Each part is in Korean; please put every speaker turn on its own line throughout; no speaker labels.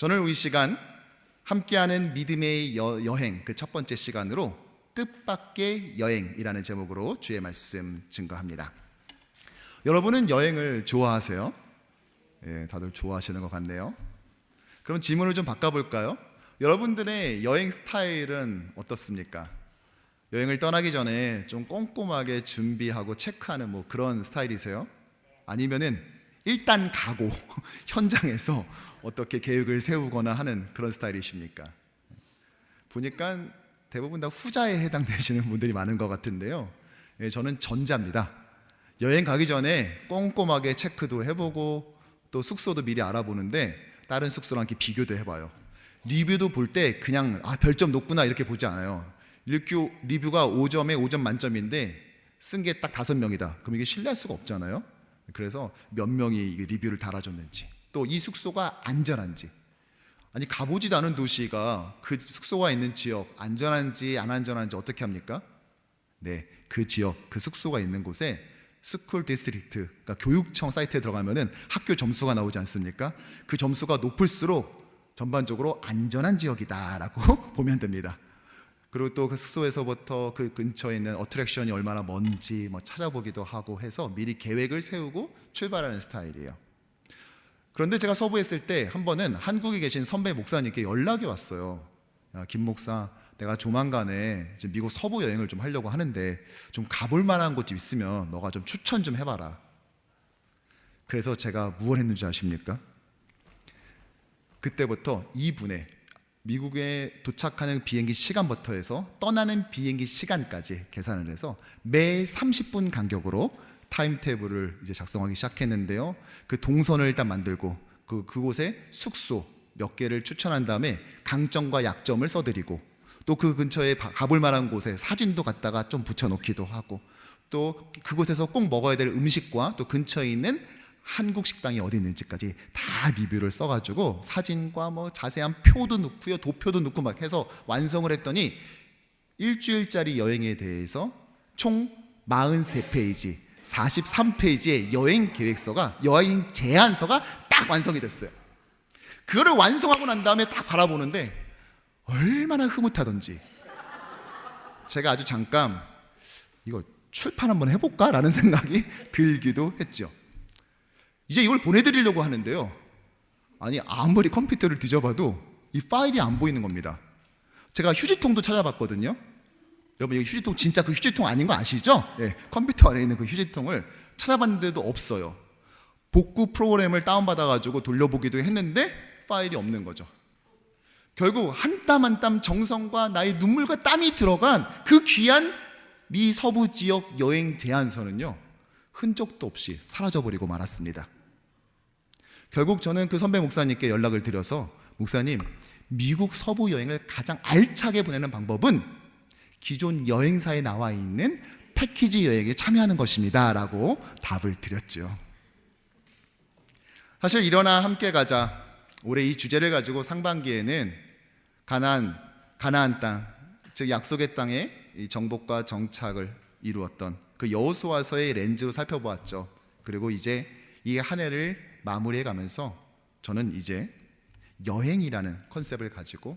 저는 이 시간 함께하는 믿음의 여행 그 첫 번째 시간으로 뜻밖의 여행이라는 제목으로 주의 말씀 증거합니다. 여러분은 여행을 좋아하세요? 예, 다들 좋아하시는 것 같네요. 그럼 질문을 좀 바꿔볼까요? 여러분들의 여행 스타일은 어떻습니까? 여행을 떠나기 전에 좀 꼼꼼하게 준비하고 체크하는 그런 스타일이세요? 아니면은 일단 가고 현장에서 어떻게 계획을 세우거나 하는 그런 스타일이십니까? 보니까 대부분 다 후자에 해당되시는 분들이 많은 것 같은데요. 저는 전자입니다. 여행 가기 전에 꼼꼼하게 체크도 해보고 또 숙소도 미리 알아보는데 다른 숙소랑 이렇게 비교도 해봐요. 리뷰도 볼 때 그냥 별점 높구나 이렇게 보지 않아요. 리뷰가 5점에 5점 만점인데 쓴 게 딱 5명이다. 그럼 이게 신뢰할 수가 없잖아요. 그래서 몇 명이 리뷰를 달아줬는지, 또 이 숙소가 안전한지, 아니 가보지도 않은 도시가 그 숙소가 있는 지역 안전한지 안 안전한지 어떻게 합니까? 네, 그 지역 그 숙소가 있는 곳에 스쿨 디스트릭트, 그러니까 교육청 사이트에 들어가면은 학교 점수가 나오지 않습니까? 그 점수가 높을수록 전반적으로 안전한 지역이다라고 보면 됩니다. 그리고 또 그 숙소에서부터 그 근처에 있는 어트랙션이 얼마나 먼지 찾아보기도 하고 해서 미리 계획을 세우고 출발하는 스타일이에요. 그런데 제가 서부에 있을 때 한 번은 한국에 계신 선배 목사님께 연락이 왔어요. 야, 김 목사, 내가 조만간에 이제 미국 서부 여행을 좀 하려고 하는데 좀 가볼 만한 곳 있으면 너가 좀 추천 좀 해봐라. 그래서 제가 무엇을 했는지 아십니까? 그때부터 이분의 미국에 도착하는 비행기 시간부터 해서 떠나는 비행기 시간까지 계산을 해서 매 30분 간격으로 타임테이블을 이제 작성하기 시작했는데요. 그 동선을 일단 만들고 그곳에 숙소 몇 개를 추천한 다음에 강점과 약점을 써드리고 또 그 근처에 가볼 만한 곳에 사진도 갖다가 좀 붙여놓기도 하고 또 그곳에서 꼭 먹어야 될 음식과 또 근처에 있는 한국 식당이 어디 있는지까지 다 리뷰를 써가지고 사진과 자세한 표도 넣고요, 도표도 넣고 막 해서 완성을 했더니 일주일짜리 여행에 대해서 총 43페이지 43페이지의 여행 계획서가, 여행 제안서가 딱 완성이 됐어요. 그거를 완성하고 난 다음에 딱 바라보는데 얼마나 흐뭇하던지 제가 아주 잠깐 이거 출판 한번 해볼까? 라는 생각이 들기도 했죠. 이제 이걸 보내드리려고 하는데요, 아니 아무리 컴퓨터를 뒤져봐도 이 파일이 안 보이는 겁니다. 제가 휴지통도 찾아봤거든요. 여러분 이 휴지통 진짜 그 휴지통 아닌 거 아시죠? 네, 컴퓨터 안에 있는 그 휴지통을 찾아봤는데도 없어요. 복구 프로그램을 다운받아가지고 돌려보기도 했는데 파일이 없는 거죠. 결국 한 땀 한 땀 정성과 나의 눈물과 땀이 들어간 그 귀한 미 서부 지역 여행 제안서는요, 흔적도 없이 사라져버리고 말았습니다. 결국 저는 그 선배 목사님께 연락을 드려서 목사님, 미국 서부 여행을 가장 알차게 보내는 방법은 기존 여행사에 나와 있는 패키지 여행에 참여하는 것입니다 라고 답을 드렸죠. 사실 일어나 함께 가자, 올해 이 주제를 가지고 상반기에는 가나안 땅, 즉 약속의 땅에 이 정복과 정착을 이루었던 그 여호수아서의 렌즈로 살펴보았죠. 그리고 이제 이 한 해를 마무리해 가면서 저는 이제 여행이라는 컨셉을 가지고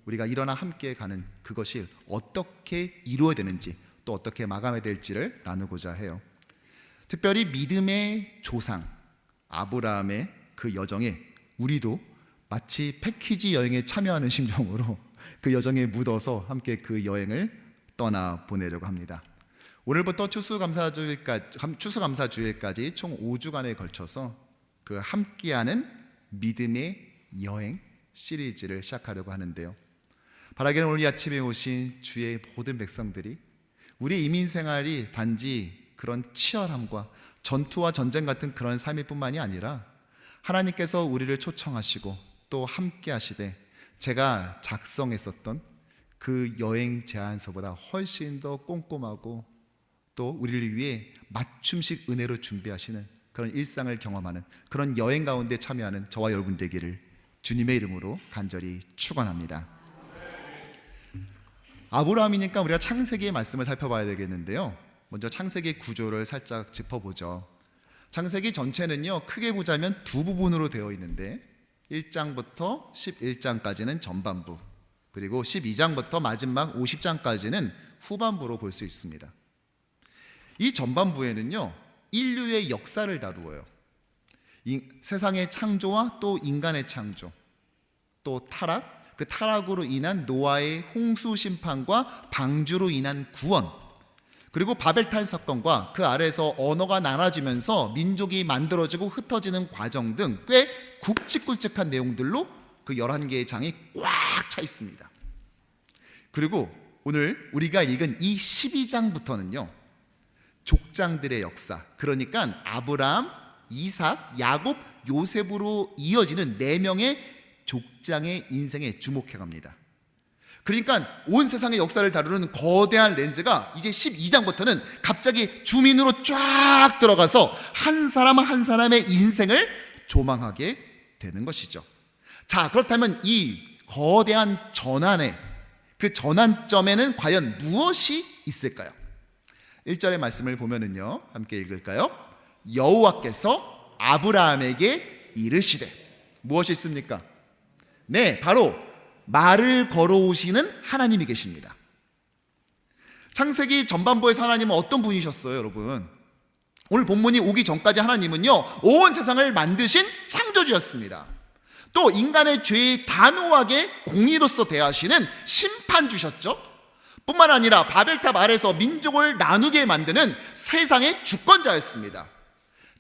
우리가 일어나 함께 가는 그것이 어떻게 이루어야 되는지 또 어떻게 마감해야 될지를 나누고자 해요. 특별히 믿음의 조상 아브라함의 그 여정에 우리도 마치 패키지 여행에 참여하는 심정으로 그 여정에 묻어서 함께 그 여행을 떠나보내려고 합니다. 오늘부터 추수감사주일까지 총 5주간에 걸쳐서 그 함께하는 믿음의 여행 시리즈를 시작하려고 하는데요, 바라기는 오늘 이 아침에 오신 주의 모든 백성들이 우리 이민생활이 단지 그런 치열함과 전투와 전쟁 같은 그런 삶일 뿐만이 아니라 하나님께서 우리를 초청하시고 또 함께 하시되 제가 작성했었던 그 여행 제안서보다 훨씬 더 꼼꼼하고 또 우리를 위해 맞춤식 은혜로 준비하시는 그런 일상을 경험하는 그런 여행 가운데 참여하는 저와 여러분 되기를 주님의 이름으로 간절히 축원합니다. 아브라함이니까 우리가 창세기의 말씀을 살펴봐야 되겠는데요, 먼저 창세기 구조를 살짝 짚어보죠. 창세기 전체는요, 크게 보자면 두 부분으로 되어 있는데 1장부터 11장까지는 전반부, 그리고 12장부터 마지막 50장까지는 후반부로 볼 수 있습니다. 이 전반부에는요, 인류의 역사를 다루어요. 세상의 창조와 또 인간의 창조, 또 타락, 그 타락으로 인한 노아의 홍수 심판과 방주로 인한 구원, 그리고 바벨탑 사건과 그 아래에서 언어가 나눠지면서 민족이 만들어지고 흩어지는 과정 등 꽤 굵직굵직한 내용들로 그 11개의 장이 꽉 차 있습니다. 그리고 오늘 우리가 읽은 이 12장부터는요, 족장들의 역사, 그러니까 아브라함, 이삭, 야곱, 요셉으로 이어지는 4명의 족장의 인생에 주목해 갑니다. 그러니까 온 세상의 역사를 다루는 거대한 렌즈가 이제 12장부터는 갑자기 주민으로 쫙 들어가서 한 사람 한 사람의 인생을 조망하게 되는 것이죠. 자, 그렇다면 이 거대한 전환의 그 전환점에는 과연 무엇이 있을까요? 1절의 말씀을 보면은요, 함께 읽을까요? 여호와께서 아브라함에게 이르시되, 무엇이 있습니까? 네, 바로 말을 걸어오시는 하나님이 계십니다. 창세기 전반부에서 하나님은 어떤 분이셨어요, 여러분? 오늘 본문이 오기 전까지 하나님은요, 온 세상을 만드신 창조주였습니다. 또 인간의 죄에 단호하게 공의로서 대하시는 심판주셨죠. 뿐만 아니라 바벨탑 아래서 민족을 나누게 만드는 세상의 주권자였습니다.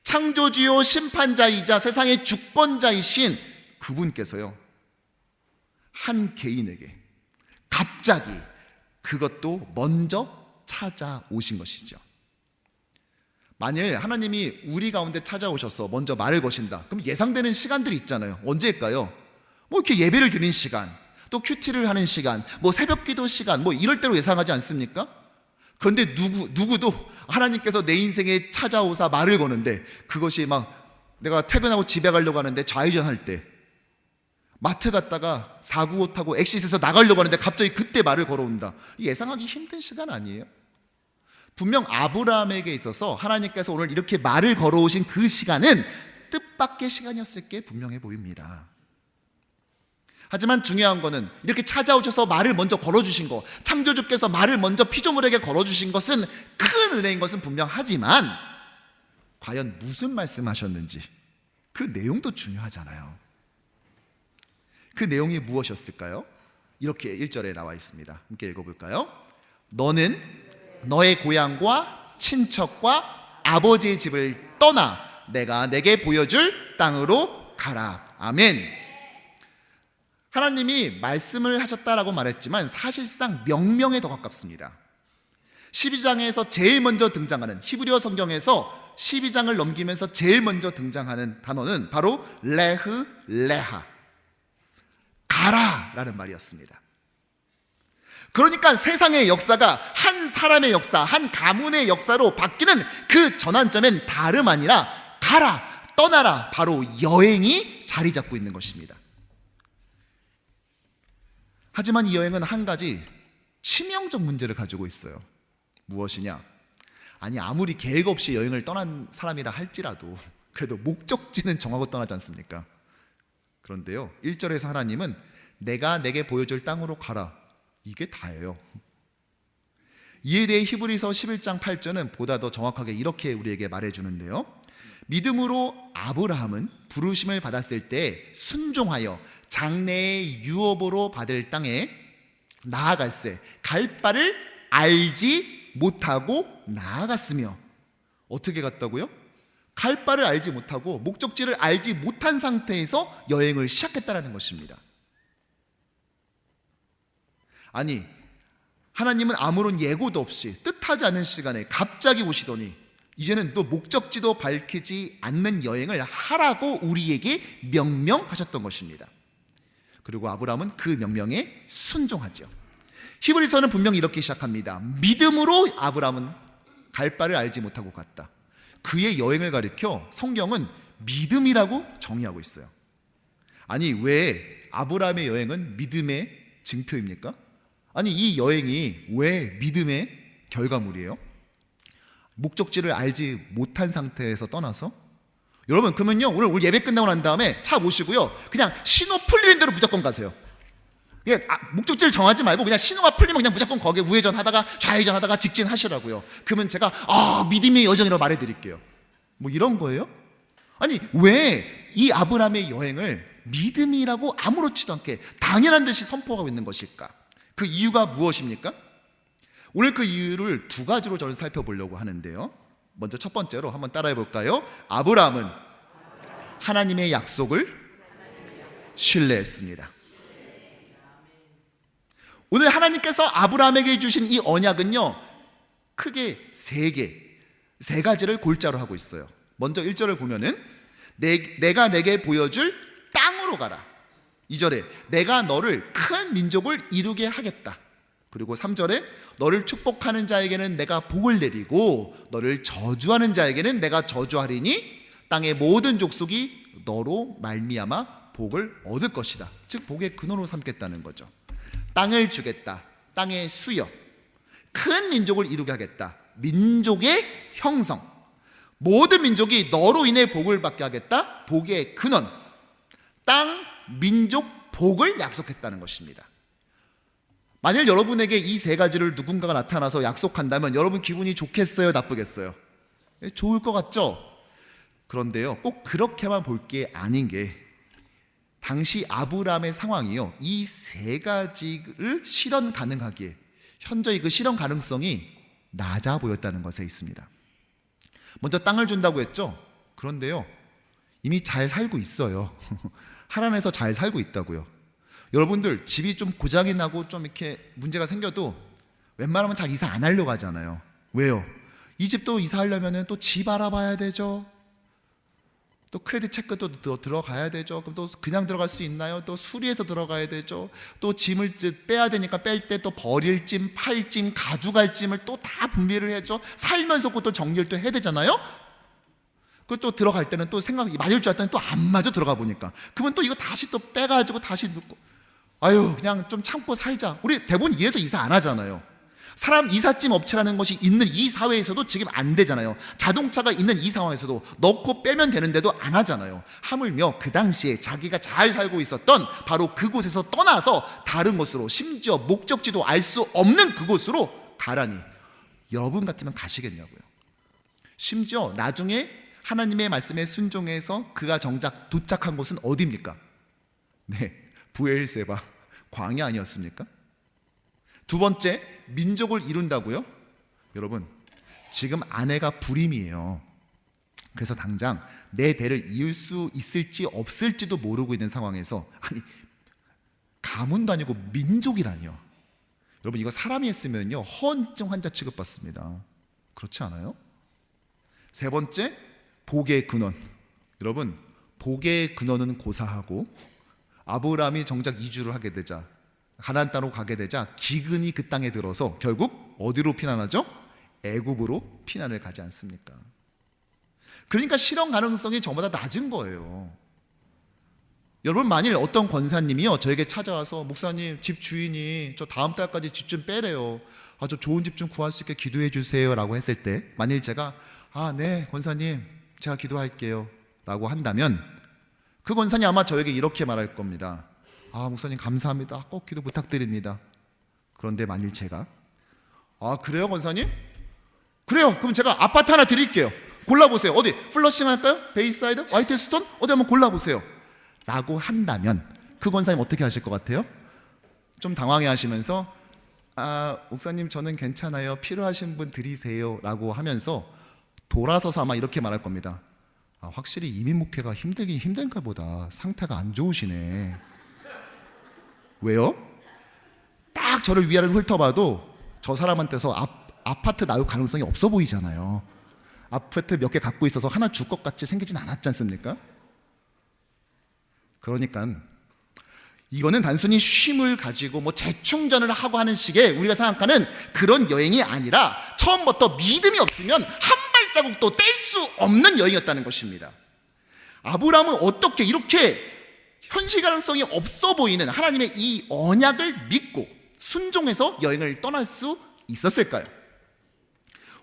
창조주요 심판자이자 세상의 주권자이신 그분께서요, 한 개인에게 갑자기 그것도 먼저 찾아오신 것이죠. 만일 하나님이 우리 가운데 찾아오셔서 먼저 말을 거신다, 그럼 예상되는 시간들이 있잖아요. 언제일까요? 뭐 이렇게 예배를 드리는 시간, 또 큐티를 하는 시간, 뭐 새벽 기도 시간, 뭐 이럴 대로 예상하지 않습니까? 그런데 누구도 하나님께서 내 인생에 찾아오사 말을 거는데, 그것이 막 내가 퇴근하고 집에 가려고 하는데 좌회전할 때, 마트 갔다가 495 타고 엑시스에서 나가려고 하는데 갑자기 그때 말을 걸어온다. 예상하기 힘든 시간 아니에요? 분명 아브라함에게 있어서 하나님께서 오늘 이렇게 말을 걸어오신 그 시간은 뜻밖의 시간이었을 게 분명해 보입니다. 하지만 중요한 거는 이렇게 찾아오셔서 말을 먼저 걸어주신 거, 창조주께서 말을 먼저 피조물에게 걸어주신 것은 큰 은혜인 것은 분명하지만, 과연 무슨 말씀하셨는지 그 내용도 중요하잖아요. 그 내용이 무엇이었을까요? 이렇게 1절에 나와 있습니다. 함께 읽어볼까요? 너는 너의 고향과 친척과 아버지의 집을 떠나 내가 내게 보여줄 땅으로 가라. 아멘. 하나님이 말씀을 하셨다라고 말했지만 사실상 명령에 더 가깝습니다. 12장에서 제일 먼저 등장하는, 히브리어 성경에서 12장을 넘기면서 제일 먼저 등장하는 단어는 바로 레흐 레하, 가라 라는 말이었습니다. 그러니까 세상의 역사가 한 사람의 역사, 한 가문의 역사로 바뀌는 그 전환점엔 다름 아니라 가라, 떠나라, 바로 여행이 자리 잡고 있는 것입니다. 하지만 이 여행은 한 가지 치명적 문제를 가지고 있어요. 무엇이냐? 아니, 아무리 계획 없이 여행을 떠난 사람이라 할지라도 그래도 목적지는 정하고 떠나지 않습니까? 그런데요, 1절에서 하나님은 내가 내게 보여줄 땅으로 가라, 이게 다예요. 이에 대해 히브리서 11장 8절은 보다 더 정확하게 이렇게 우리에게 말해주는데요, 믿음으로 아브라함은 부르심을 받았을 때 순종하여 장래의 유업으로 받을 땅에 나아갈새 갈 바를 알지 못하고 나아갔으며, 어떻게 갔다고요? 갈 바를 알지 못하고 목적지를 알지 못한 상태에서 여행을 시작했다는 것입니다. 아니, 하나님은 아무런 예고도 없이 뜻하지 않은 시간에 갑자기 오시더니 이제는 또 목적지도 밝히지 않는 여행을 하라고 우리에게 명령하셨던 것입니다. 그리고 아브라함은 그 명령에 순종하죠. 히브리서는 분명히 이렇게 시작합니다. 믿음으로 아브라함은 갈 바를 알지 못하고 갔다. 그의 여행을 가리켜 성경은 믿음이라고 정의하고 있어요. 아니, 왜 아브라함의 여행은 믿음의 증표입니까? 아니, 이 여행이 왜 믿음의 결과물이에요? 목적지를 알지 못한 상태에서 떠나서 여러분 그러면요 오늘 예배 끝나고 난 다음에 차 모시고요 그냥 신호 풀리는 대로 무조건 가세요. 목적지를 정하지 말고 그냥 신호가 풀리면 그냥 무조건 거기에 우회전 하다가 좌회전 하다가 직진하시라고요. 그러면 제가 믿음의 여정이라고 말해드릴게요. 뭐 이런 거예요? 아니 왜 이 아브라함의 여행을 믿음이라고 아무렇지도 않게 당연한 듯이 선포하고 있는 것일까? 그 이유가 무엇입니까? 오늘 그 이유를 두 가지로 저는 살펴보려고 하는데요. 먼저 첫 번째로 한번 따라해 볼까요? 아브라함은 하나님의 약속을 신뢰했습니다. 오늘 하나님께서 아브라함에게 주신 이 언약은요 크게 세 가지를 골자로 하고 있어요. 먼저 1절을 보면은 내가 내게 보여줄 땅으로 가라. 2절에 내가 너를 큰 민족을 이루게 하겠다. 그리고 3절에 너를 축복하는 자에게는 내가 복을 내리고 너를 저주하는 자에게는 내가 저주하리니 땅의 모든 족속이 너로 말미암아 복을 얻을 것이다. 즉 복의 근원으로 삼겠다는 거죠. 땅을 주겠다. 땅의 수여. 큰 민족을 이루게 하겠다. 민족의 형성. 모든 민족이 너로 인해 복을 받게 하겠다. 복의 근원. 땅, 민족, 복을 약속했다는 것입니다. 만일 여러분에게 이 세 가지를 누군가가 나타나서 약속한다면 여러분 기분이 좋겠어요? 나쁘겠어요? 좋을 것 같죠? 그런데요 꼭 그렇게만 볼 게 아닌 게 당시 아브라함의 상황이요 이 세 가지를 실현 가능하기에 현저히 그 실현 가능성이 낮아 보였다는 것에 있습니다. 먼저 땅을 준다고 했죠. 그런데요 이미 잘 살고 있어요. 하나님에서 잘 살고 있다고요. 여러분들 집이 좀 고장이 나고 좀 이렇게 문제가 생겨도 웬만하면 잘 이사 안 하려고 하잖아요. 왜요? 이 집도 이사하려면 또 집 알아봐야 되죠. 또 크레딧 체크도 들어가야 되죠. 그럼 또 그냥 들어갈 수 있나요? 또 수리해서 들어가야 되죠. 또 짐을 빼야 되니까 뺄 때 또 버릴 짐, 팔 짐, 가져갈 짐을 또 다 분배를 해야죠. 살면서 그것도 정리를 또 해야 되잖아요. 그또 들어갈 때는 또 생각이 맞을 줄 알았더니 또 안 맞아 들어가 보니까 그러면 또 이거 다시 또 빼가지고 다시 넣고 그냥 좀 참고 살자. 우리 대부분 이래서 이사 안 하잖아요. 사람 이삿짐 업체라는 것이 있는 이 사회에서도 지금 안 되잖아요. 자동차가 있는 이 상황에서도 넣고 빼면 되는데도 안 하잖아요. 하물며 그 당시에 자기가 잘 살고 있었던 바로 그곳에서 떠나서 다른 곳으로 심지어 목적지도 알 수 없는 그곳으로 가라니 여러분 같으면 가시겠냐고요. 심지어 나중에 하나님의 말씀에 순종해서 그가 정작 도착한 곳은 어디입니까? 네, 브엘세바 광야 아니었습니까? 두 번째, 민족을 이룬다고요? 여러분, 지금 아내가 불임이에요. 그래서 당장 내 대를 이을 수 있을지 없을지도 모르고 있는 상황에서 가문도 아니고 민족이라니요. 여러분 이거 사람이 했으면요 허언증 환자 취급받습니다. 그렇지 않아요? 세 번째, 복의 근원. 여러분 복의 근원은 고사하고 아브라함이 정작 이주를 하게 되자 가나안 땅으로 가게 되자 기근이 그 땅에 들어서 결국 어디로 피난하죠? 애굽으로 피난을 가지 않습니까? 그러니까 실현 가능성이 저보다 낮은 거예요. 여러분 만일 어떤 권사님이요 저에게 찾아와서 목사님 집 주인이 저 다음 달까지 집 좀 빼래요. 저 좋은 집 좀 구할 수 있게 기도해 주세요 라고 했을 때 만일 제가 네 권사님 제가 기도할게요 라고 한다면 그 권사님 아마 저에게 이렇게 말할 겁니다. 목사님 감사합니다. 꼭 기도 부탁드립니다. 그런데 만일 제가 그래요 권사님? 그래요. 그럼 제가 아파트 하나 드릴게요. 골라보세요. 어디? 플러싱 할까요? 베이사이드? 화이트스톤? 어디 한번 골라보세요 라고 한다면 그 권사님 어떻게 하실 것 같아요? 좀 당황해 하시면서 목사님 저는 괜찮아요. 필요하신 분 드리세요 라고 하면서 돌아서서 아마 이렇게 말할 겁니다. 확실히 이민 목회가 힘들긴 힘든가 보다. 상태가 안 좋으시네. 왜요? 딱 저를 위아래로 훑어봐도 저 사람한테서 아파트 나올 가능성이 없어 보이잖아요. 아파트 몇 개 갖고 있어서 하나 줄 것 같이 생기진 않았지 않습니까? 그러니까 이거는 단순히 쉼을 가지고 재충전을 하고 하는 식의 우리가 생각하는 그런 여행이 아니라 처음부터 믿음이 없으면 한 발자국도 뗄 수 없는 여행이었다는 것입니다. 아브라함은 어떻게 이렇게 현실 가능성이 없어 보이는 하나님의 이 언약을 믿고 순종해서 여행을 떠날 수 있었을까요?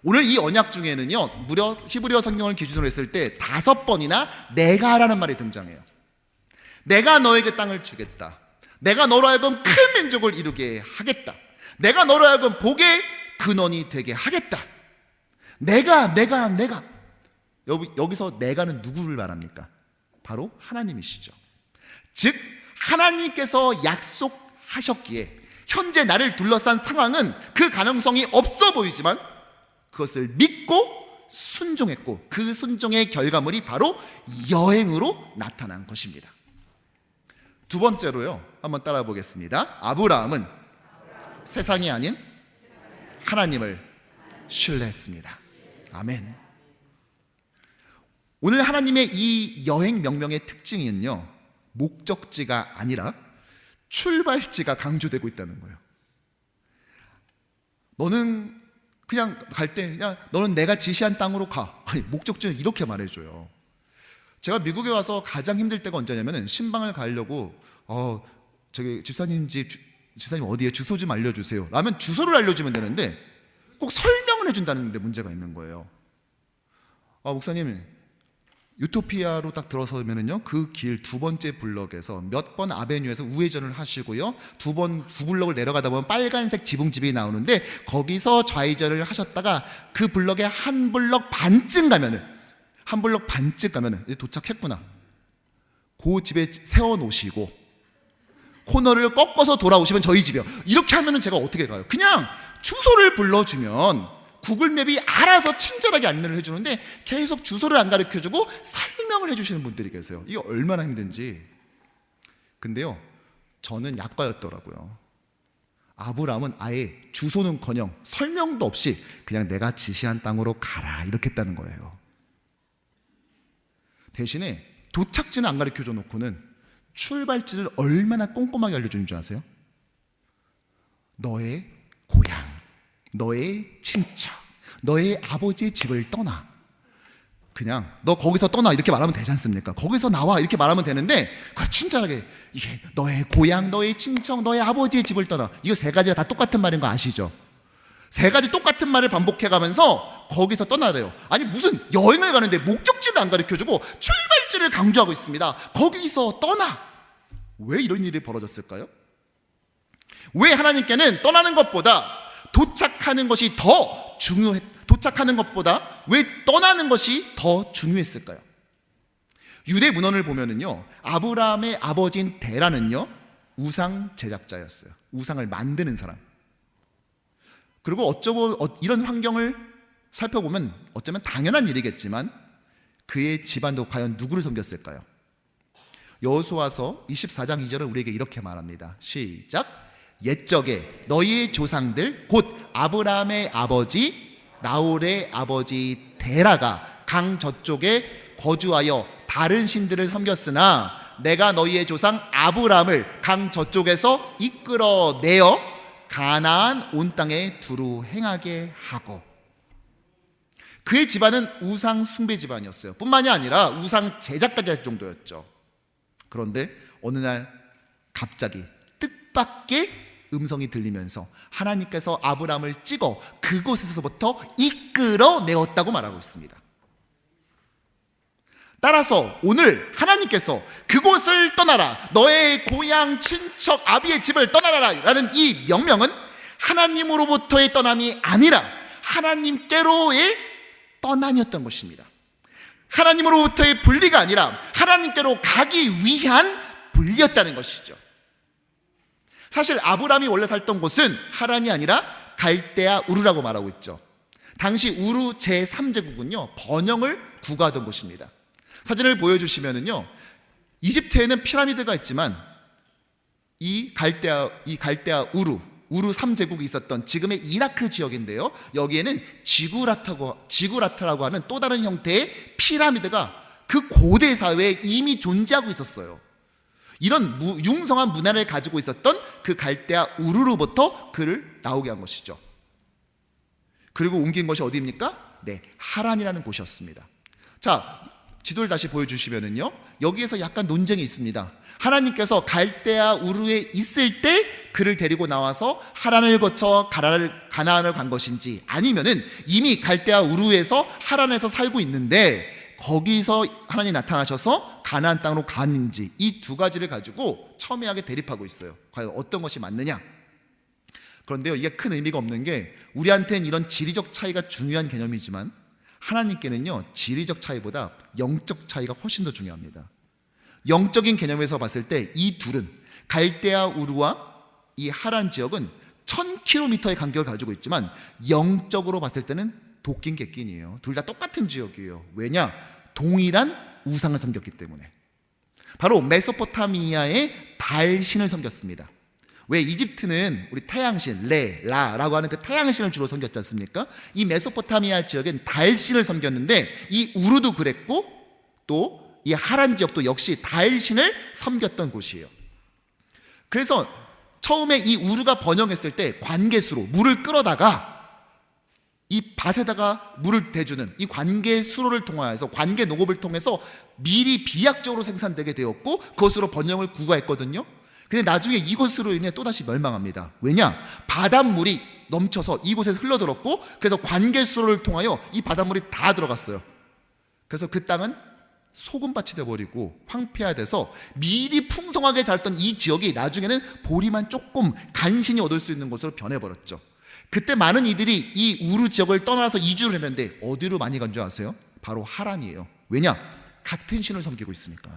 오늘 이 언약 중에는요, 무려 히브리어 성경을 기준으로 했을 때 5번이나 내가라는 말이 등장해요. 내가 너에게 땅을 주겠다. 내가 너로 하여금 큰 민족을 이루게 하겠다. 내가 너로 하여금 복의 근원이 되게 하겠다. 내가. 여기서 내가는 누구를 말합니까? 바로 하나님이시죠. 즉 하나님께서 약속하셨기에 현재 나를 둘러싼 상황은 그 가능성이 없어 보이지만 그것을 믿고 순종했고 그 순종의 결과물이 바로 여행으로 나타난 것입니다. 두 번째로요, 한번 따라 보겠습니다. 아브라함은 세상이 아닌 하나님을 신뢰했습니다. 아멘. 오늘 하나님의 이 여행 명령의 특징은요, 목적지가 아니라 출발지가 강조되고 있다는 거예요. 너는 그냥 갈 때 그냥 너는 내가 지시한 땅으로 가. 아니, 목적지는 이렇게 말해줘요. 제가 미국에 와서 가장 힘들 때가 언제냐면은 신방을 가려고 저기 집사님 집사님 어디에 주소 좀 알려주세요. 라면 주소를 알려주면 되는데 꼭 설명을 해준다는 데 문제가 있는 거예요. 목사님 유토피아로 딱 들어서면은요, 그 길 두 번째 블럭에서 몇 번 아베뉴에서 우회전을 하시고요, 두 블럭을 내려가다 보면 빨간색 지붕집이 나오는데 거기서 좌회전을 하셨다가 그 블럭에 한 블럭 반쯤 가면은 이제 도착했구나. 그 집에 세워 놓으시고 코너를 꺾어서 돌아오시면 저희 집이요. 이렇게 하면은 제가 어떻게 가요? 그냥 주소를 불러주면 구글맵이 알아서 친절하게 안내를 해주는데 계속 주소를 안 가르쳐주고 설명을 해주시는 분들이 계세요. 이게 얼마나 힘든지. 근데요, 저는 약과였더라고요. 아브라함은 아예 주소는커녕 설명도 없이 그냥 내가 지시한 땅으로 가라 이렇게 했다는 거예요. 대신에 도착지는 안 가르쳐줘 놓고는 출발지를 얼마나 꼼꼼하게 알려주는 줄 아세요? 너의 고향, 너의 친척, 너의 아버지의 집을 떠나. 그냥 너 거기서 떠나 이렇게 말하면 되지 않습니까? 거기서 나와 이렇게 말하면 되는데 그걸 친절하게 이게 너의 고향, 너의 친척, 너의 아버지의 집을 떠나. 이거 세 가지가 다 똑같은 말인 거 아시죠? 세 가지 똑같은 말을 반복해가면서 거기서 떠나래요. 아니 무슨 여행을 가는데 목적지를 안 가르쳐주고 출발지를 강조하고 있습니다. 거기서 떠나. 왜 이런 일이 벌어졌을까요? 왜 하나님께는 떠나는 것보다 도착하는 것이 더 도착하는 것보다 왜 떠나는 것이 더 중요했을까요? 유대 문헌을 보면은요, 아브라함의 아버지인 데라는요, 우상 제작자였어요. 우상을 만드는 사람. 그리고 이런 환경을 살펴보면 어쩌면 당연한 일이겠지만 그의 집안도 과연 누구를 섬겼을까요? 여호수아서 24장 2절은 우리에게 이렇게 말합니다. 시작. 옛적에 너희의 조상들 곧 아브라함의 아버지 나홀의 아버지 데라가 강 저쪽에 거주하여 다른 신들을 섬겼으나 내가 너희의 조상 아브라함을 강 저쪽에서 이끌어내어 가나안 온 땅에 두루 행하게 하고. 그의 집안은 우상 숭배 집안이었어요. 뿐만이 아니라 우상 제작까지 할 정도였죠. 그런데 어느 날 갑자기 뜻밖의 음성이 들리면서 하나님께서 아브라함을 찍어 그곳에서부터 이끌어내었다고 말하고 있습니다. 따라서 오늘 하나님께서 그곳을 떠나라, 너의 고향, 친척, 아비의 집을 떠나라 라는 이 명령은 하나님으로부터의 떠남이 아니라 하나님께로의 떠남이었던 것입니다. 하나님으로부터의 분리가 아니라 하나님께로 가기 위한 분리였다는 것이죠. 사실 아브라함이 원래 살던 곳은 하란이 아니라 갈대아 우르라고 말하고 있죠. 당시 우르 제3제국은요, 번영을 구가하던 곳입니다. 사진을 보여주시면은요, 이집트에는 피라미드가 있지만 이 갈대아 우르 3제국이 있었던 지금의 이라크 지역인데요, 여기에는 지구라트라고 하는 또 다른 형태의 피라미드가 그 고대 사회에 이미 존재하고 있었어요. 이런 융성한 문화를 가지고 있었던 그 갈대아 우르로부터 그를 나오게 한 것이죠. 그리고 옮긴 것이 어디입니까? 네, 하란이라는 곳이었습니다. 자, 지도를 다시 보여주시면은요, 여기에서 약간 논쟁이 있습니다. 하나님께서 갈대아 우르에 있을 때 그를 데리고 나와서 하란을 거쳐 가나안을 간 것인지, 아니면은 이미 갈대아 우르에서 하란에서 살고 있는데 거기서 하나님이 나타나셔서 가나안 땅으로 갔는지, 이 두 가지를 가지고 첨예하게 대립하고 있어요. 과연 어떤 것이 맞느냐? 그런데요, 이게 큰 의미가 없는 게, 우리한테는 이런 지리적 차이가 중요한 개념이지만 하나님께는요, 지리적 차이보다 영적 차이가 훨씬 더 중요합니다. 영적인 개념에서 봤을 때 이 둘은, 갈대아 우르와 이 하란 지역은 1000km의 간격을 가지고 있지만 영적으로 봤을 때는 도끼인 객끼인이에요. 둘 다 똑같은 지역이에요. 왜냐? 동일한 우상을 섬겼기 때문에. 바로 메소포타미아의 달신을 섬겼습니다. 왜? 이집트는 우리 태양신, 라라고 하는 그 태양신을 주로 섬겼지 않습니까? 이 메소포타미아 지역엔 달신을 섬겼는데, 이 우르도 그랬고 또 이 하란 지역도 역시 달신을 섬겼던 곳이에요. 그래서 처음에 이 우르가 번영했을 때 관계수로 물을 끌어다가 이 밭에다가 물을 대주는 이 관계수로를 통하여서, 관계 농업을 통해서 밀이 비약적으로 생산되게 되었고 그것으로 번영을 구가했거든요. 근데 나중에 이것으로 인해 또다시 멸망합니다. 왜냐? 바닷물이 넘쳐서 이곳에 흘러들었고, 그래서 관계수로를 통하여 이 바닷물이 다 들어갔어요. 그래서 그 땅은 소금밭이 되어버리고 황폐화돼서 밀이 풍성하게 자랐던 이 지역이 나중에는 보리만 조금 간신히 얻을 수 있는 곳으로 변해버렸죠. 그때 많은 이들이 이 우르 지역을 떠나서 이주를 했는데 어디로 많이 간 줄 아세요? 바로 하란이에요. 왜냐? 같은 신을 섬기고 있으니까.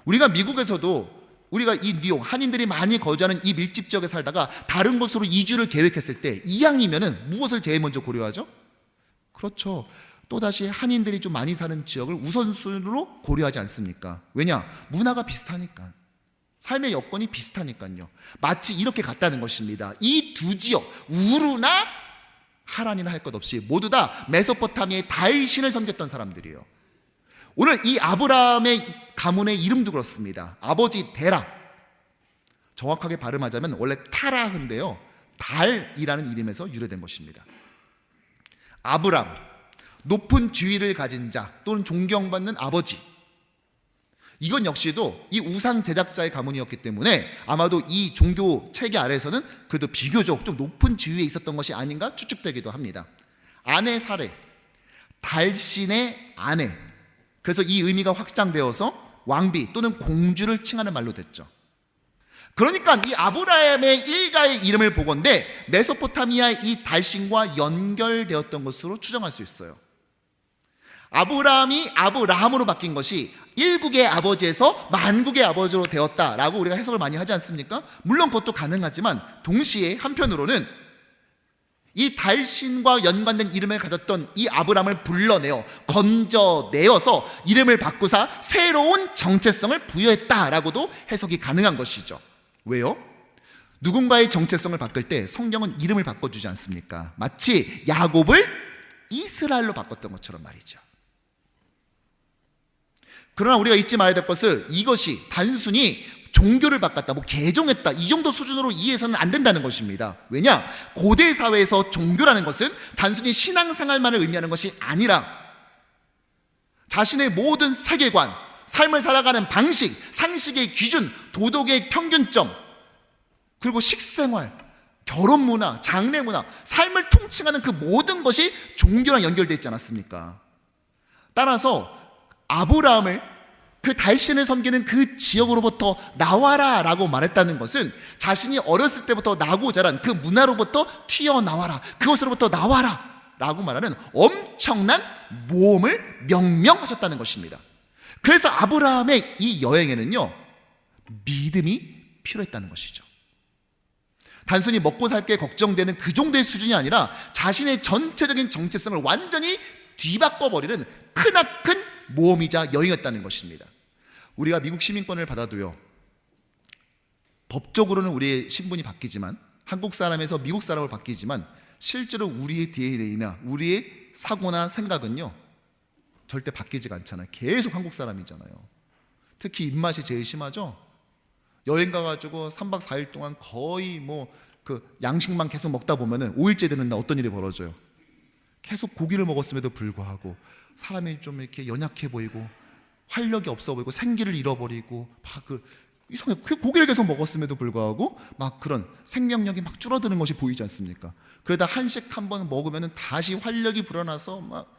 우리가 미국에서도, 우리가 이 뉴욕, 한인들이 많이 거주하는 이 밀집 지역에 살다가 다른 곳으로 이주를 계획했을 때 이왕이면은 무엇을 제일 먼저 고려하죠? 그렇죠, 또다시 한인들이 좀 많이 사는 지역을 우선순위로 고려하지 않습니까? 왜냐? 문화가 비슷하니까, 삶의 여건이 비슷하니까요. 마치 이렇게 같다는 것입니다. 이 두 지역, 우르나 하란이나 할 것 없이 모두 다 메소포타미아의 달신을 섬겼던 사람들이에요. 오늘 이 아브라함의 가문의 이름도 그렇습니다. 아버지 데라, 정확하게 발음하자면 원래 타라흐인데요, 달이라는 이름에서 유래된 것입니다. 아브람, 높은 지위를 가진 자 또는 존경받는 아버지, 이건 역시도 이 우상 제작자의 가문이었기 때문에 아마도 이 종교 체계 아래에서는 그래도 비교적 좀 높은 지위에 있었던 것이 아닌가 추측되기도 합니다. 아내 사례, 달신의 아내, 그래서 이 의미가 확장되어서 왕비 또는 공주를 칭하는 말로 됐죠. 그러니까 이 아브라함의 일가의 이름을 보건대 메소포타미아의 이 달신과 연결되었던 것으로 추정할 수 있어요. 아브라함이 아브라함으로 바뀐 것이 일국의 아버지에서 만국의 아버지로 되었다라고 우리가 해석을 많이 하지 않습니까? 물론 그것도 가능하지만 동시에 한편으로는 이 달신과 연관된 이름을 가졌던 이 아브라함을 불러내어 건져내어서 이름을 바꾸사 새로운 정체성을 부여했다라고도 해석이 가능한 것이죠. 왜요? 누군가의 정체성을 바꿀 때 성경은 이름을 바꿔주지 않습니까? 마치 야곱을 이스라엘로 바꿨던 것처럼 말이죠. 그러나 우리가 잊지 말아야 될 것은, 이것이 단순히 종교를 바꿨다, 개종했다, 이 정도 수준으로 이해해서는 안 된다는 것입니다. 왜냐? 고대 사회에서 종교라는 것은 단순히 신앙생활만을 의미하는 것이 아니라 자신의 모든 세계관, 삶을 살아가는 방식, 상식의 기준, 도덕의 평균점, 그리고 식생활, 결혼 문화, 장래 문화, 삶을 통칭하는 그 모든 것이 종교랑 연결되어 있지 않았습니까? 따라서 아브라함을 그 달신을 섬기는 그 지역으로부터 나와라 라고 말했다는 것은 자신이 어렸을 때부터 나고 자란 그 문화로부터 튀어나와라, 그것으로부터 나와라 라고 말하는 엄청난 모험을 명명하셨다는 것입니다. 그래서 아브라함의 이 여행에는요, 믿음이 필요했다는 것이죠. 단순히 먹고 살 게 걱정되는 그 정도의 수준이 아니라 자신의 전체적인 정체성을 완전히 뒤바꿔버리는 크나큰 모험이자 여행이었다는 것입니다. 우리가 미국 시민권을 받아도요, 법적으로는 우리의 신분이 바뀌지만, 한국 사람에서 미국 사람으로 바뀌지만 실제로 우리의 DNA나 우리의 사고나 생각은요 절대 바뀌지가 않잖아요. 계속 한국 사람이잖아요. 특히 입맛이 제일 심하죠. 여행 가가지고 3박 4일 동안 거의 그 양식만 계속 먹다 보면은 5일째 되는 날 어떤 일이 벌어져요? 계속 고기를 먹었음에도 불구하고 사람이 좀 이렇게 연약해 보이고 활력이 없어 보이고 생기를 잃어버리고 막 이상해. 그 고기를 계속 먹었음에도 불구하고 막 그런 생명력이 막 줄어드는 것이 보이지 않습니까? 그러다 한식 한 번 먹으면 다시 활력이 불어나서 막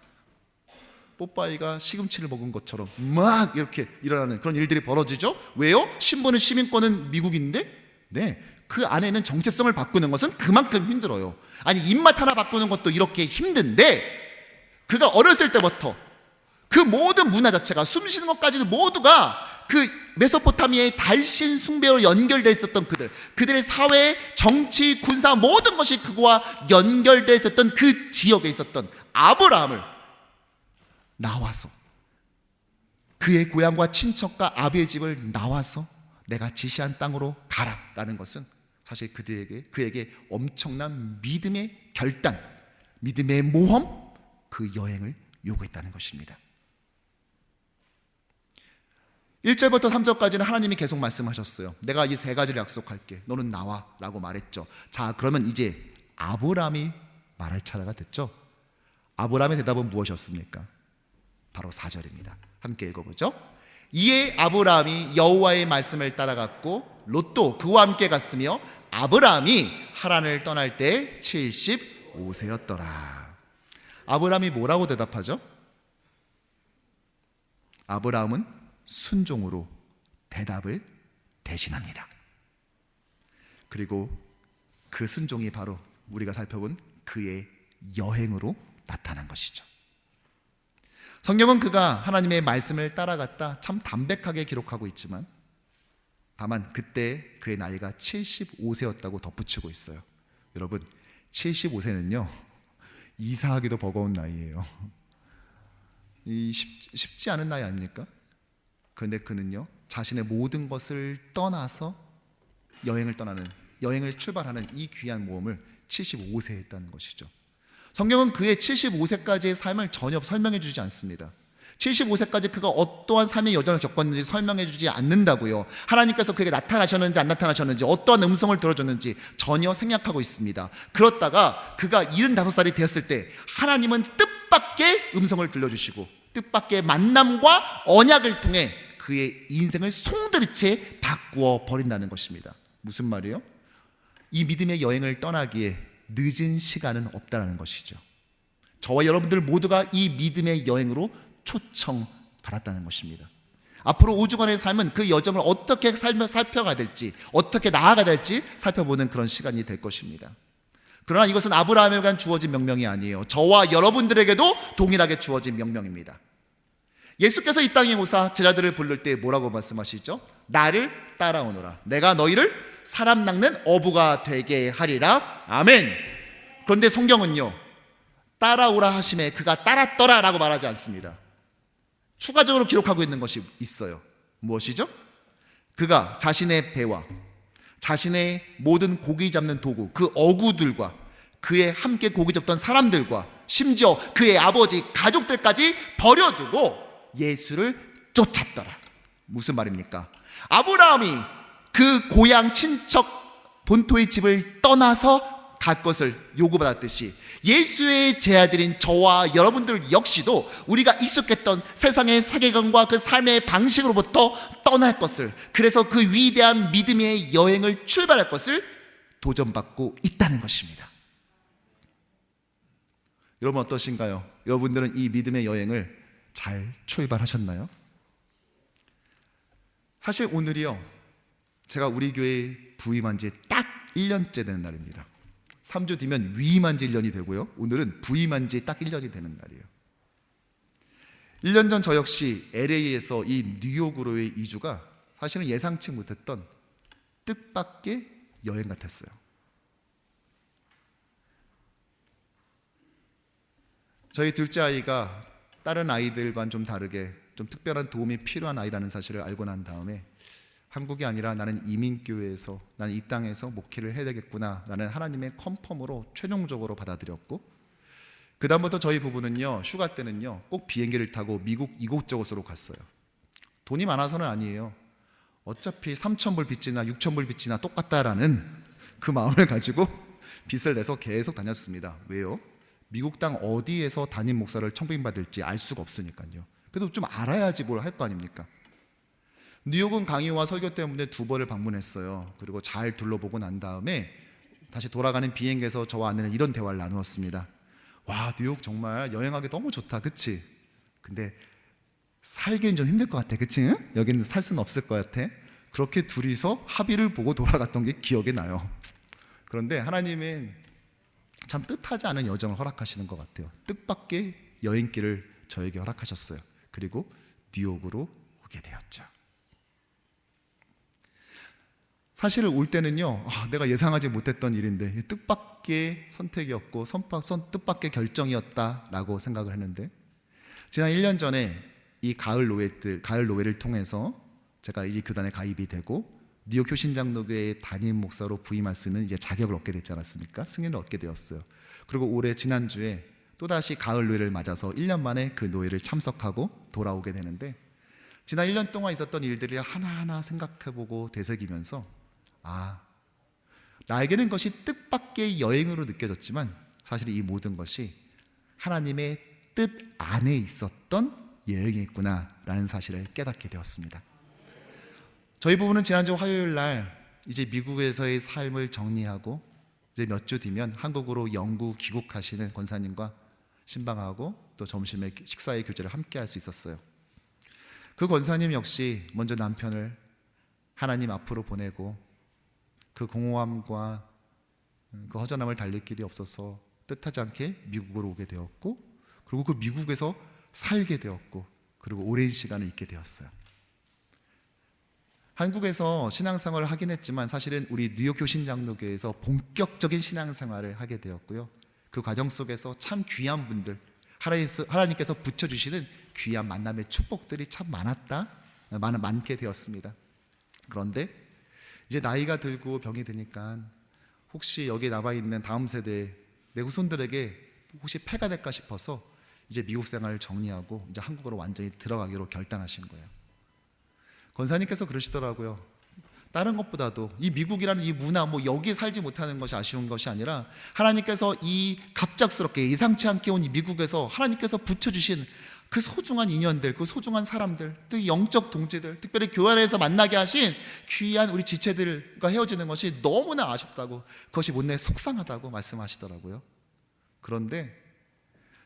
뽀빠이가 시금치를 먹은 것처럼 막 이렇게 일어나는 그런 일들이 벌어지죠. 왜요? 신분은 시민권은 미국인데 네, 그 안에는 정체성을 바꾸는 것은 그만큼 힘들어요. 아니 입맛 하나 바꾸는 것도 이렇게 힘든데 그가 어렸을 때부터 그 모든 문화 자체가 숨쉬는 것까지도 모두가 그 메소포타미아의 달신 숭배로 연결되어 있었던 그들의 사회, 정치, 군사 모든 것이 그거와 연결되어 있었던 그 지역에 있었던 아브라함을 나와서 그의 고향과 친척과 아비의 집을 나와서 내가 지시한 땅으로 가라라는 것은 사실 그에게 엄청난 믿음의 결단, 믿음의 모험, 그 여행을 요구했다는 것입니다. 1절부터 3절까지는 하나님이 계속 말씀하셨어요. 내가 이 세 가지를 약속할게. 너는 나와 라고 말했죠. 자, 그러면 이제 아브라함이 말할 차례가 됐죠. 아브라함의 대답은 무엇이었습니까? 바로 4절입니다. 함께 읽어보죠. 이에 아브라함이 여호와의 말씀을 따라갔고 롯도 그와 함께 갔으며 아브라함이 하란을 떠날 때 75세였더라. 아브라함이 뭐라고 대답하죠? 아브라함은 순종으로 대답을 대신합니다. 그리고 그 순종이 바로 우리가 살펴본 그의 여행으로 나타난 것이죠. 성경은 그가 하나님의 말씀을 따라갔다 참 담백하게 기록하고 있지만 다만 그때 그의 나이가 75세였다고 덧붙이고 있어요. 여러분 75세는요 이사하기도 버거운 나이예요. 쉽지 않은 나이 아닙니까? 그런데 그는요 자신의 모든 것을 떠나서 여행을 출발하는 이 귀한 모험을 75세에 했다는 것이죠. 성경은 그의 75세까지의 삶을 전혀 설명해 주지 않습니다. 75세까지 그가 어떠한 삶의 여정을 겪었는지 설명해 주지 않는다고요. 하나님께서 그에게 나타나셨는지 안 나타나셨는지 어떠한 음성을 들어줬는지 전혀 생략하고 있습니다. 그렇다가 그가 75살이 되었을 때 하나님은 뜻밖의 음성을 들려주시고 뜻밖의 만남과 언약을 통해 그의 인생을 송두리째 바꾸어 버린다는 것입니다. 무슨 말이에요? 이 믿음의 여행을 떠나기에 늦은 시간은 없다는 것이죠. 저와 여러분들 모두가 이 믿음의 여행으로 초청받았다는 것입니다. 앞으로 5주간의 삶은 그 여정을 어떻게 살펴가야 될지 어떻게 나아가야 될지 살펴보는 그런 시간이 될 것입니다. 그러나 이것은 아브라함에게 주어진 명령이 아니에요. 저와 여러분들에게도 동일하게 주어진 명령입니다. 예수께서 이 땅에 오사 제자들을 부를 때 뭐라고 말씀하시죠? 나를 따라오너라. 내가 너희를 사람 낚는 어부가 되게 하리라. 아멘. 그런데 성경은요 따라오라 하심에 그가 따랐더라 라고 말하지 않습니다. 추가적으로 기록하고 있는 것이 있어요. 무엇이죠? 그가 자신의 배와 자신의 모든 고기 잡는 도구, 그 어구들과 그의 함께 고기 잡던 사람들과 심지어 그의 아버지 가족들까지 버려두고 예수를 쫓았더라. 무슨 말입니까? 아브라함이 그 고향 친척 본토의 집을 떠나서 갈 것을 요구받았듯이 예수의 제 아들인 저와 여러분들 역시도 우리가 익숙했던 세상의 세계관과 그 삶의 방식으로부터 떠날 것을, 그래서 그 위대한 믿음의 여행을 출발할 것을 도전받고 있다는 것입니다. 여러분 어떠신가요? 여러분들은 이 믿음의 여행을 잘 출발하셨나요? 사실 오늘이요 제가 우리 교회에 부임한 지 딱 1년째 되는 날입니다. 3주 뒤면 위임한 지 1년이 되고요 오늘은 부임한 지 딱 1년이 되는 날이에요. 1년 전 저 역시 LA에서 이 뉴욕으로의 이주가 사실은 예상치 못했던 뜻밖의 여행 같았어요. 저희 둘째 아이가 다른 아이들과는 좀 다르게 좀 특별한 도움이 필요한 아이라는 사실을 알고 난 다음에 한국이 아니라 나는 이민교회에서 나는 이 땅에서 목회를 해야 되겠구나라는 하나님의 컨펌으로 최종적으로 받아들였고, 그 다음부터 저희 부부는요 휴가 때는요 꼭 비행기를 타고 미국 이곳저곳으로 갔어요. 돈이 많아서는 아니에요. 어차피 3,000불 빚지나 6,000불 빚지나 똑같다라는 그 마음을 가지고 빚을 내서 계속 다녔습니다. 왜요? 미국 땅 어디에서 담임 목사를 청빙 받을지 알 수가 없으니까요. 그래도 좀 알아야지 뭘 할 거 아닙니까? 뉴욕은 강의와 설교 때문에 2번을 방문했어요. 그리고 잘 둘러보고 난 다음에 다시 돌아가는 비행기에서 저와 아내는 이런 대화를 나누었습니다. 와, 뉴욕 정말 여행하기 너무 좋다, 그치? 근데 살기는 좀 힘들 것 같아, 그치? 응? 여기는 살 수는 없을 것 같아. 그렇게 둘이서 합의를 보고 돌아갔던 게 기억이 나요. 그런데 하나님은 참 뜻하지 않은 여정을 허락하시는 것 같아요. 뜻밖의 여행길을 저에게 허락하셨어요. 그리고 뉴욕으로 오게 되었죠. 사실 올 때는요, 내가 예상하지 못했던 일인데 뜻밖의 선택이었고 뜻밖의 결정이었다라고 생각을 했는데, 지난 1년 전에 이 가을 노회를 통해서 제가 이 교단에 가입이 되고 뉴욕 효신장로교회의 담임 목사로 부임할 수 있는 이제 자격을 얻게 됐지 않았습니까? 승인을 얻게 되었어요. 그리고 올해 지난주에 또다시 가을 노회를 맞아서 1년 만에 그 노회를 참석하고 돌아오게 되는데, 지난 1년 동안 있었던 일들을 하나하나 생각해보고 되새기면서 나에게는 것이 뜻밖의 여행으로 느껴졌지만 사실 이 모든 것이 하나님의 뜻 안에 있었던 여행이었구나라는 사실을 깨닫게 되었습니다. 저희 부부는 지난주 화요일 날 이제 미국에서의 삶을 정리하고 이제 몇 주 뒤면 한국으로 영구 귀국하시는 권사님과 신방하고 또 점심에 식사의 교제를 함께 할 수 있었어요. 그 권사님 역시 먼저 남편을 하나님 앞으로 보내고 그 공허함과 그 허전함을 달랠 길이 없어서 뜻하지 않게 미국으로 오게 되었고, 그리고 그 미국에서 살게 되었고, 그리고 오랜 시간을 있게 되었어요. 한국에서 신앙생활을 하긴 했지만 사실은 우리 뉴욕 효신장로교회에서 본격적인 신앙생활을 하게 되었고요. 그 과정 속에서 참 귀한 분들, 하나님께서 붙여주시는 귀한 만남의 축복들이 참 많게 되었습니다. 그런데 이제 나이가 들고 병이 드니까 혹시 여기 남아있는 다음 세대 내 후손들에게 혹시 폐가 될까 싶어서 이제 미국 생활을 정리하고 이제 한국으로 완전히 들어가기로 결단하신 거예요. 권사님께서 그러시더라고요. 다른 것보다도 이 미국이라는 이 문화, 여기에 살지 못하는 것이 아쉬운 것이 아니라 하나님께서 이 갑작스럽게 예상치 않게 온 이 미국에서 하나님께서 붙여주신 그 소중한 인연들, 그 소중한 사람들, 또 영적 동지들, 특별히 교회 안에서 만나게 하신 귀한 우리 지체들과 헤어지는 것이 너무나 아쉽다고, 그것이 못내 속상하다고 말씀하시더라고요. 그런데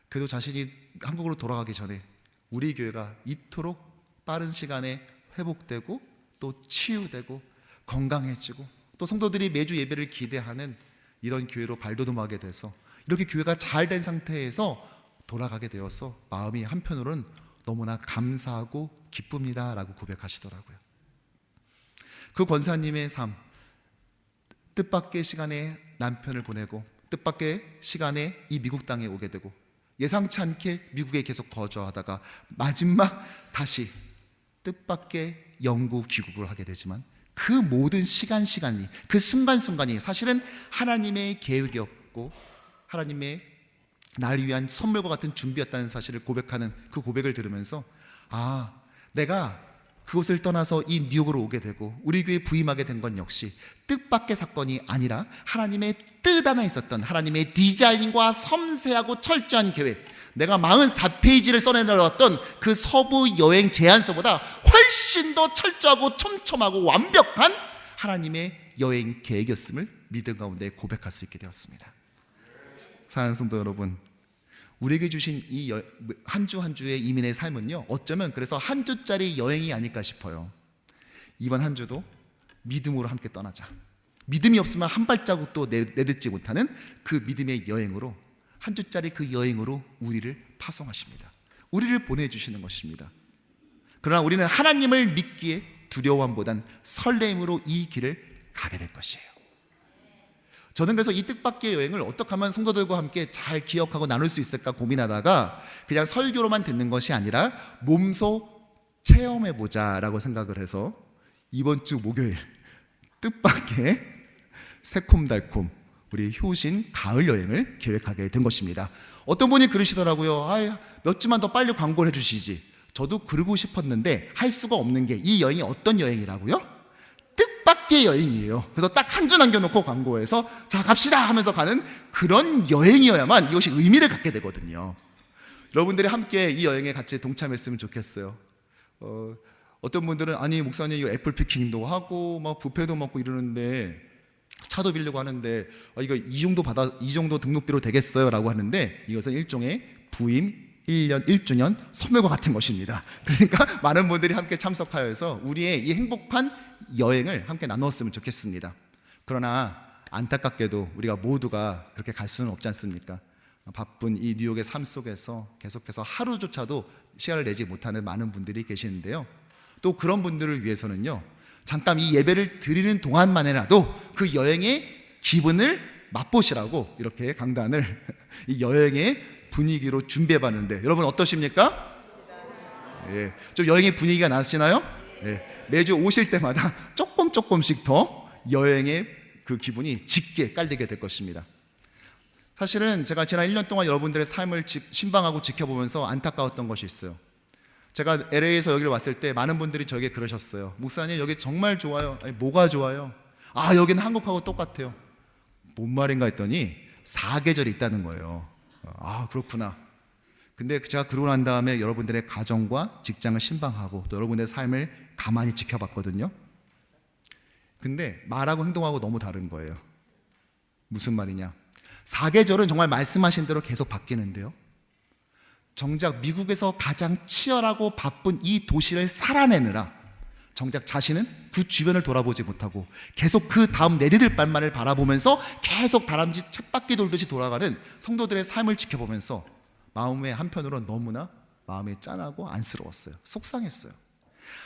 그래도 자신이 한국으로 돌아가기 전에 우리 교회가 이토록 빠른 시간에 회복되고 또 치유되고 건강해지고 또 성도들이 매주 예배를 기대하는 이런 교회로 발돋움하게 돼서 이렇게 교회가 잘 된 상태에서 돌아가게 되어서 마음이 한편으로는 너무나 감사하고 기쁩니다라고 고백하시더라고요. 그 권사님의 삶, 뜻밖의 시간에 남편을 보내고 뜻밖의 시간에 이 미국 땅에 오게 되고 예상치 않게 미국에 계속 거주하다가 마지막 다시 뜻밖의 영구 귀국을 하게 되지만 그 모든 시간이 그 순간순간이 사실은 하나님의 계획이었고 하나님의 날 위한 선물과 같은 준비였다는 사실을 고백하는 그 고백을 들으면서 내가 그곳을 떠나서 이 뉴욕으로 오게 되고 우리 교회에 부임하게 된 건 역시 뜻밖의 사건이 아니라 하나님의 뜻 안에 있었던 하나님의 디자인과 섬세하고 철저한 계획, 내가 44페이지를 써내놨던 그 서부 여행 제안서보다 훨씬 더 철저하고 촘촘하고 완벽한 하나님의 여행 계획이었음을 믿음 가운데 고백할 수 있게 되었습니다. 사랑하는 성도 여러분, 우리에게 주신 이 한 주 한 주의 이민의 삶은요, 어쩌면 그래서 한 주짜리 여행이 아닐까 싶어요. 이번 한 주도 믿음으로 함께 떠나자. 믿음이 없으면 한 발자국도 내딛지 못하는 그 믿음의 여행으로, 한 주짜리 그 여행으로 우리를 파송하십니다. 우리를 보내주시는 것입니다. 그러나 우리는 하나님을 믿기에 두려움보단 설렘으로 이 길을 가게 될 것이에요. 저는 그래서 이 뜻밖의 여행을 어떻게 하면 성도들과 함께 잘 기억하고 나눌 수 있을까 고민하다가 그냥 설교로만 듣는 것이 아니라 몸소 체험해보자 라고 생각을 해서 이번 주 목요일 뜻밖의 새콤달콤 우리 효신 가을 여행을 계획하게 된 것입니다. 어떤 분이 그러시더라고요. 몇 주만 더 빨리 광고를 해주시지. 저도 그러고 싶었는데 할 수가 없는 게, 이 여행이 어떤 여행이라고요? 뜻밖의 여행이에요. 그래서 딱 한 주 남겨놓고 광고해서 자 갑시다 하면서 가는 그런 여행이어야만 이것이 의미를 갖게 되거든요. 여러분들이 함께 이 여행에 같이 동참했으면 좋겠어요. 어떤 분들은 아니 목사님 이거 애플 피킹도 하고 막 뷔페도 먹고 이러는데 차도 빌려고 하는데 이거 이 정도 등록비로 되겠어요라고 하는데 이것은 일종의 부임 1년 1주년 선물과 같은 것입니다. 그러니까 많은 분들이 함께 참석하여서 우리의 이 행복한 여행을 함께 나누었으면 좋겠습니다. 그러나 안타깝게도 우리가 모두가 그렇게 갈 수는 없지 않습니까? 바쁜 이 뉴욕의 삶 속에서 계속해서 하루조차도 시간을 내지 못하는 많은 분들이 계시는데요. 또 그런 분들을 위해서는요, 잠깐 이 예배를 드리는 동안만이라도 그 여행의 기분을 맛보시라고 이렇게 강단을 이 여행의 분위기로 준비해봤는데 여러분 어떠십니까? 예, 좀 여행의 분위기가 나시나요? 예, 매주 오실 때마다 조금씩 더 여행의 그 기분이 짙게 깔리게 될 것입니다. 사실은 제가 지난 1년 동안 여러분들의 삶을 신방하고 지켜보면서 안타까웠던 것이 있어요. 제가 LA에서 여기를 왔을 때 많은 분들이 저에게 그러셨어요. 목사님 여기 정말 좋아요. 아니, 뭐가 좋아요? 여기는 한국하고 똑같아요. 뭔 말인가 했더니 사계절이 있다는 거예요. 그렇구나. 근데 제가 그러고 난 다음에 여러분들의 가정과 직장을 신방하고 또 여러분들의 삶을 가만히 지켜봤거든요. 근데 말하고 행동하고 너무 다른 거예요. 무슨 말이냐? 사계절은 정말 말씀하신 대로 계속 바뀌는데요, 정작 미국에서 가장 치열하고 바쁜 이 도시를 살아내느라 정작 자신은 그 주변을 돌아보지 못하고 계속 그 다음 내리들 발만을 바라보면서 계속 다람쥐 쳇바퀴 돌듯이 돌아가는 성도들의 삶을 지켜보면서 마음의 한편으로 너무나 마음이 짠하고 안쓰러웠어요. 속상했어요.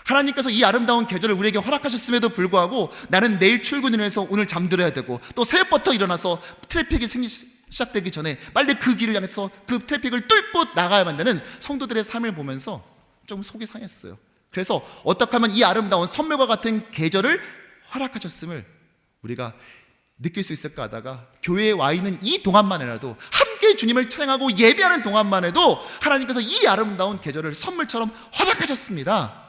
하나님께서 이 아름다운 계절을 우리에게 허락하셨음에도 불구하고 나는 내일 출근을 해서 오늘 잠들어야 되고 또 새벽부터 일어나서 트래픽이 시작되기 전에 빨리 그 길을 향해서 그 트래픽을 뚫고 나가야만 되는 성도들의 삶을 보면서 좀 속이 상했어요. 그래서 어떻게 하면 이 아름다운 선물과 같은 계절을 허락하셨음을 우리가 느낄 수 있을까 하다가 교회에 와 있는 이 동안만이라도 함께 주님을 찬양하고 예배하는 동안만 해도 하나님께서 이 아름다운 계절을 선물처럼 허락하셨습니다.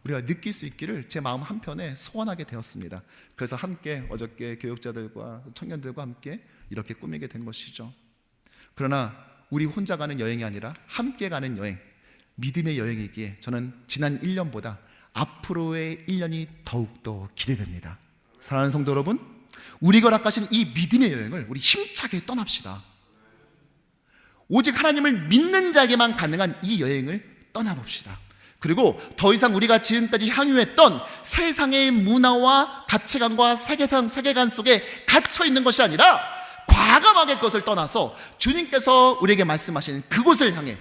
우리가 느낄 수 있기를 제 마음 한편에 소원하게 되었습니다. 그래서 함께 어저께 교육자들과 청년들과 함께 이렇게 꾸미게 된 것이죠. 그러나 우리 혼자 가는 여행이 아니라 함께 가는 여행, 믿음의 여행이기에 저는 지난 1년보다 앞으로의 1년이 더욱더 기대됩니다. 사랑하는 성도 여러분, 우리가 허락하신 이 믿음의 여행을 우리 힘차게 떠납시다. 오직 하나님을 믿는 자에게만 가능한 이 여행을 떠나봅시다. 그리고 더 이상 우리가 지금까지 향유했던 세상의 문화와 가치관과 세계관 속에 갇혀있는 것이 아니라 과감하게 그것을 떠나서 주님께서 우리에게 말씀하시는 그곳을 향해,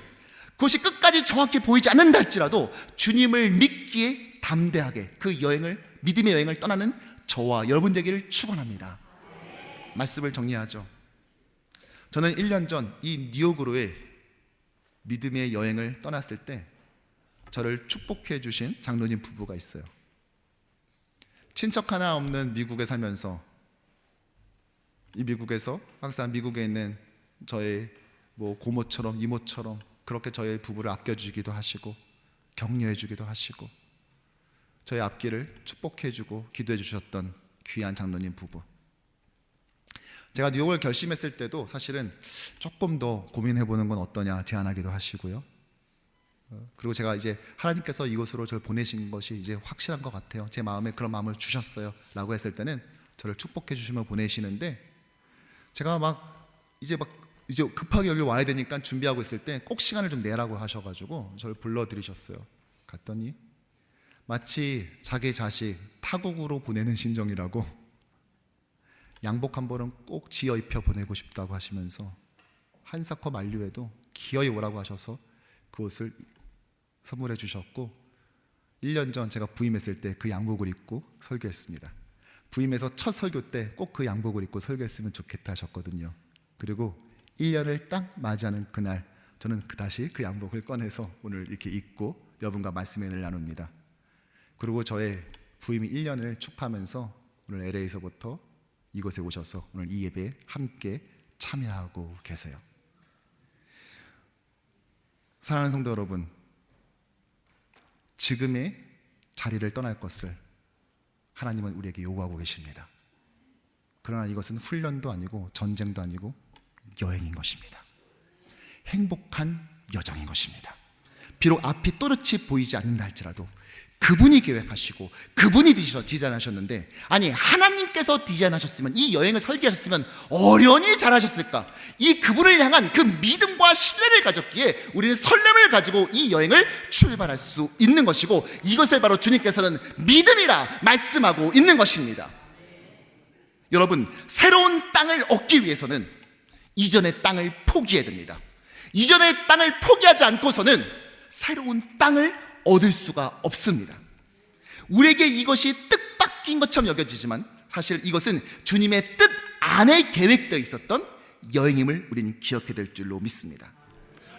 그것이 끝까지 정확히 보이지 않는다 할지라도 주님을 믿기에 담대하게 그 여행을, 믿음의 여행을 떠나는 저와 여러분 되기를 축원합니다. 말씀을 정리하죠. 저는 1년 전 이 뉴욕으로의 믿음의 여행을 떠났을 때 저를 축복해 주신 장로님 부부가 있어요. 친척 하나 없는 미국에 살면서 이 미국에서 항상 미국에 있는 저의 고모처럼 이모처럼 그렇게 저의 부부를 아껴주기도 하시고 격려해 주기도 하시고 저의 앞길을 축복해 주고 기도해 주셨던 귀한 장로님 부부. 제가 뉴욕을 결심했을 때도 사실은 조금 더 고민해 보는 건 어떠냐 제안하기도 하시고요. 그리고 제가 이제 하나님께서 이곳으로 저를 보내신 것이 이제 확실한 것 같아요. 제 마음에 그런 마음을 주셨어요 라고 했을 때는 저를 축복해 주시며 보내시는데, 제가 이제 급하게 여기 와야 되니까 준비하고 있을 때 꼭 시간을 좀 내라고 하셔가지고 저를 불러들이셨어요. 갔더니 마치 자기 자식 타국으로 보내는 심정이라고 양복 한 벌은 꼭 지어 입혀 보내고 싶다고 하시면서 한사코 만류에도 기어이 오라고 하셔서 그옷을 선물해 주셨고, 1년 전 제가 부임했을 때 그 양복을 입고 설교했습니다. 부임해서 첫 설교 때 꼭 그 양복을 입고 설교했으면 좋겠다 하셨거든요. 그리고 1년을 딱 맞이하는 그날 저는 다시 그 양복을 꺼내서 오늘 이렇게 입고 여러분과 말씀의 은혜를 나눕니다. 그리고 저의 부임 1년을 축하하면서 오늘 LA에서부터 이곳에 오셔서 오늘 이 예배에 함께 참여하고 계세요. 사랑하는 성도 여러분, 지금의 자리를 떠날 것을 하나님은 우리에게 요구하고 계십니다. 그러나 이것은 훈련도 아니고 전쟁도 아니고 여행인 것입니다. 행복한 여정인 것입니다. 비록 앞이 또렷이 보이지 않는다 할지라도 그분이 계획하시고 그분이 디자인하셨는데, 아니 하나님께서 디자인하셨으면, 이 여행을 설계하셨으면 어련히 잘하셨을까? 이 그분을 향한 그 믿음과 신뢰를 가졌기에 우리는 설렘을 가지고 이 여행을 출발할 수 있는 것이고, 이것을 바로 주님께서는 믿음이라 말씀하고 있는 것입니다. 여러분, 새로운 땅을 얻기 위해서는 이전의 땅을 포기해야 됩니다. 이전의 땅을 포기하지 않고서는 새로운 땅을 얻을 수가 없습니다. 우리에게 이것이 뜻밖인 것처럼 여겨지지만 사실 이것은 주님의 뜻 안에 계획되어 있었던 여행임을 우리는 기억해야 될 줄로 믿습니다.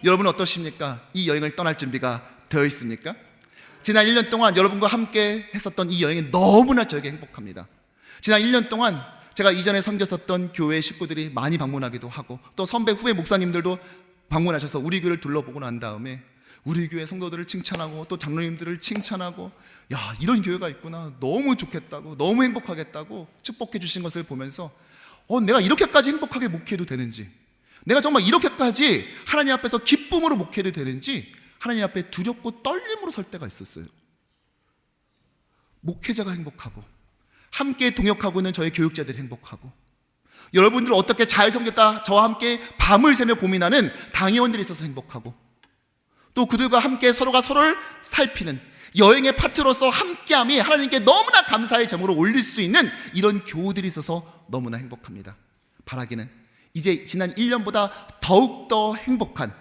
여러분은 어떠십니까? 이 여행을 떠날 준비가 되어 있습니까? 지난 1년 동안 여러분과 함께 했었던 이 여행이 너무나 저에게 행복합니다. 지난 1년 동안 제가 이전에 섬겼었던 교회 식구들이 많이 방문하기도 하고, 또 선배 후배 목사님들도 방문하셔서 우리 교회를 둘러보고 난 다음에 우리 교회 성도들을 칭찬하고 또 장로님들을 칭찬하고, 야, 이런 교회가 있구나, 너무 좋겠다고, 너무 행복하겠다고 축복해 주신 것을 보면서 내가 이렇게까지 행복하게 목회해도 되는지, 내가 정말 이렇게까지 하나님 앞에서 기쁨으로 목회해도 되는지 하나님 앞에 두렵고 떨림으로 설 때가 있었어요. 목회자가 행복하고 함께 동역하고 있는 저희 교육자들이 행복하고, 여러분들 어떻게 잘 섬겼다 저와 함께 밤을 새며 고민하는 당회원들이 있어서 행복하고, 또 그들과 함께 서로가 서로를 살피는 여행의 파트로서 함께함이 하나님께 너무나 감사의 제목으로 올릴 수 있는 이런 교우들이 있어서 너무나 행복합니다. 바라기는 이제 지난 1년보다 더욱더 행복한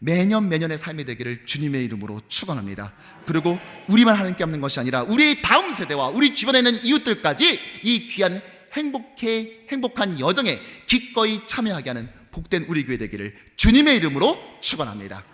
매년의 삶이 되기를 주님의 이름으로 축원합니다. 그리고 우리만 하나님께 없는 것이 아니라 우리 다음 세대와 우리 주변에 있는 이웃들까지 이 귀한 행복한 여정에 기꺼이 참여하게 하는 복된 우리 교회 되기를 주님의 이름으로 축원합니다.